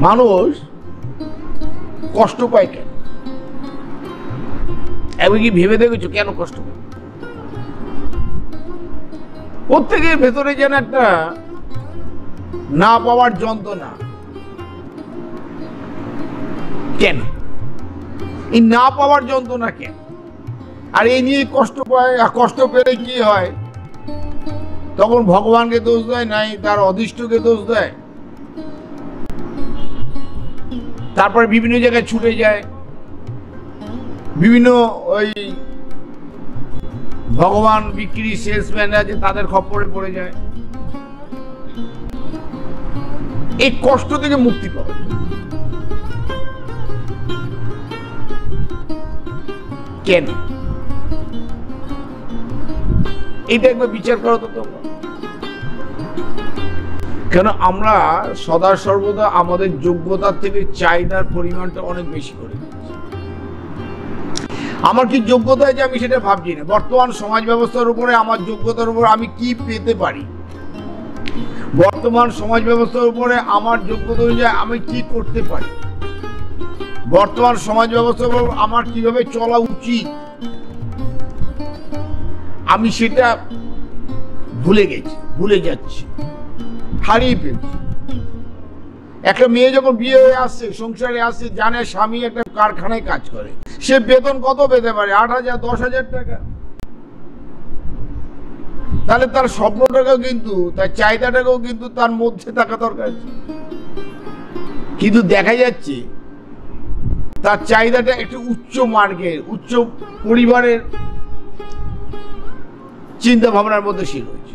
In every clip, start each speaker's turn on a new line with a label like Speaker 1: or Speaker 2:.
Speaker 1: মানুষ কষ্ট পায় কেন? এবার কি ভেবে দেখেছো কেন কষ্ট পায়? প্রত্যেকের ভেতরে যেন একটা না পাওয়ার যন্ত্রণা। কেন এই না পাওয়ার যন্ত্রণা কেন? আর এই নিয়ে কষ্ট পায়। আর কষ্ট পেলে কি হয়? তখন ভগবানকে দোষ দেয়, নাই তার অদৃষ্টকে দোষ দেয়, তারপরে বিভিন্ন জায়গায় ছুটে যায়, বিভিন্ন ওই ভগবান বিক্রি সেলসম্যান আছে তাদের খপ্পরে পড়ে যায়। এই কষ্ট থেকে মুক্তি পাওয়া কেন? এটা একবার বিচার করো তো তোমরা। কেন আমরা সদা সর্বদা আমাদের যোগ্যতার থেকে চাহিদার পরিমাণটা অনেক বেশি করে দিচ্ছি। আমার কি যোগ্যতা আছে আমি সেটা ভাবছি না। বর্তমান সমাজ ব্যবস্থার উপরে আমার যোগ্যতার উপর আমি কি পেতে পারি, বর্তমান সমাজ ব্যবস্থার উপরে আমার যোগ্যতা অনুযায়ী আমি কি করতে পারি, বর্তমান সমাজ ব্যবস্থার উপর আমার কিভাবে চলা উচিত, আমি সেটা ভুলে গেছি, ভুলে যাচ্ছি, হারিয়ে ফেলছি। একটা মেয়ে যখন বিয়ে হয়ে আসছে, সংসারে আসছে, জানে স্বামী একটা কারখানায় কাজ করে, সে বেতন কত পেতে পারে? 8,000 10,000 টাকা। তাহলে তার স্বপ্নটাকেও কিন্তু, তার চাহিদাটাকেও কিন্তু তার মধ্যে থাকা দরকার। কিন্তু দেখা যাচ্ছে তার চাহিদাটা একটু উচ্চ মার্গের, উচ্চ পরিবারের চিন্তা ভাবনার মধ্যে সে রয়েছে।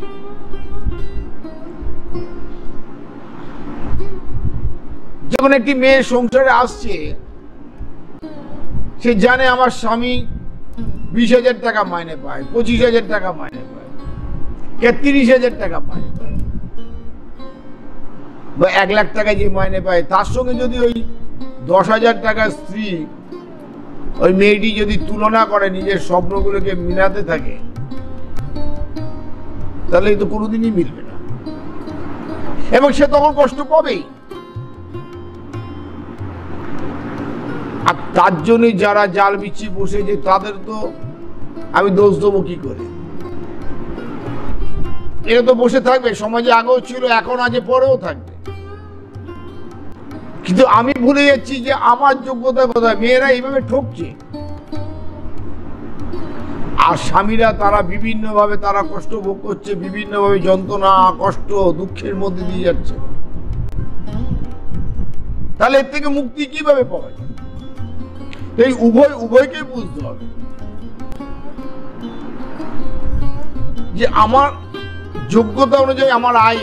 Speaker 1: যখন একটি মেয়ে সংসারে আসছে, সে জানে আমার স্বামী 20,000 টাকা মাইনে পায়, 25,000 টাকা মাইনে পায়, 30,000 টাকা মাইনে পায়, বা 1 লাখ টাকা যে মাইনে পায়, তার সঙ্গে যদি ওই 10,000 টাকার স্ত্রী ওই মেয়েটি যদি তুলনা করে, নিজের স্বপ্নগুলোকে মিলাতে থাকে, তাহলে তো কোনোদিনই মিলবে না, এবং সে তখন কষ্ট পাবেই। আর তার জন্য যারা জাল বিছিয়ে বসেছে তাদের তো আমি দোষ দেবো কি করে? এরা তো বসে থাকবে, সমাজে আগেও ছিল, এখন আছে, পরেও থাকবে। কিন্তু আমি ভুলে যাচ্ছি যে আমার যোগ্যতা কোথায়। মেয়েরা এইভাবে ঠকছে, আর স্বামীরা তারা বিভিন্নভাবে তারা কষ্ট ভোগ করছে, বিভিন্নভাবে যন্ত্রণা, কষ্ট, দুঃখের মধ্যে দিয়ে যাচ্ছে। তাহলে এর থেকে মুক্তি কিভাবে পাওয়া যায়? এই উভয়কে বুঝতে হবে যে আমার যোগ্যতা অনুযায়ী আমার আয়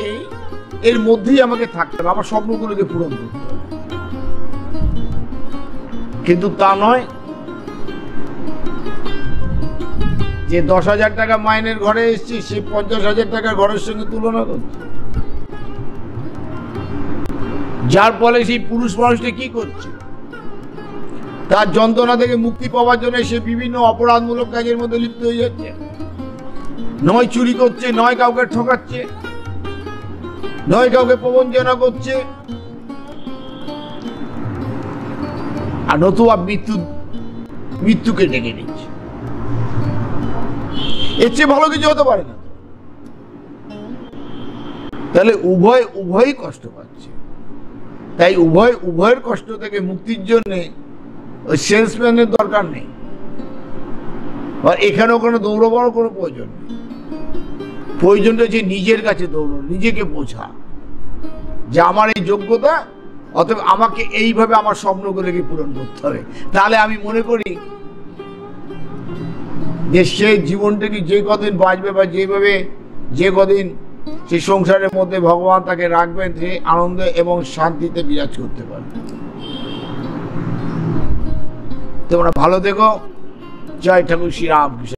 Speaker 1: এর মধ্যেই আমাকে থাকতে হবে, আমার স্বপ্নগুলোকে পূরণ করতে হবে। কিন্তু তা নয় যে 10,000 টাকা মাইনের ঘরে এসেছি, সে 50,000 টাকার ঘরের সঙ্গে তুলনা করছে, যার ফলে সেই পুরুষ মানুষটা কি করছে? তার যন্ত্রণা থেকে মুক্তি পাওয়ার জন্য সে বিভিন্ন অপরাধমূলক কাজের মধ্যে লিপ্ত হয়ে যাচ্ছে। নয় চুরি করছে, নয় কাউকে ঠকাচ্ছে, নয় কাউকে প্রবঞ্চনা করছে, আর নতুবা মৃত্যুকে ডেকে নিচ্ছে। এর চেয়ে ভালো কিছু হতে পারে না। তাহলে উভয়ই কষ্ট পাচ্ছে। তাই উভয়ের কষ্ট থেকে মুক্তির জন্য ওই সেলসম্যানের দরকার নেই, আর এখানেও কোনো দৌড়াবার কোনো প্রয়োজন নেই। প্রয়োজনটা হচ্ছে নিজের কাছে দৌড়ানো, নিজেকে বোঝা যে আমার এই যোগ্যতা, অতএব আমাকে এইভাবে আমার স্বপ্নগুলোকে পূরণ করতে হবে। তাহলে আমি মনে করি যে সেই জীবনটাকে যে কদিন বাঁচবে, বা যেভাবে যে কদিন সেই সংসারের মধ্যে ভগবান তাকে রাখবেন, সে আনন্দে এবং শান্তিতে বিরাজ করতে পারবে। তোমরা ভালো থেকো। জয় ঠাকুর শ্রী রামকৃষ্ণ।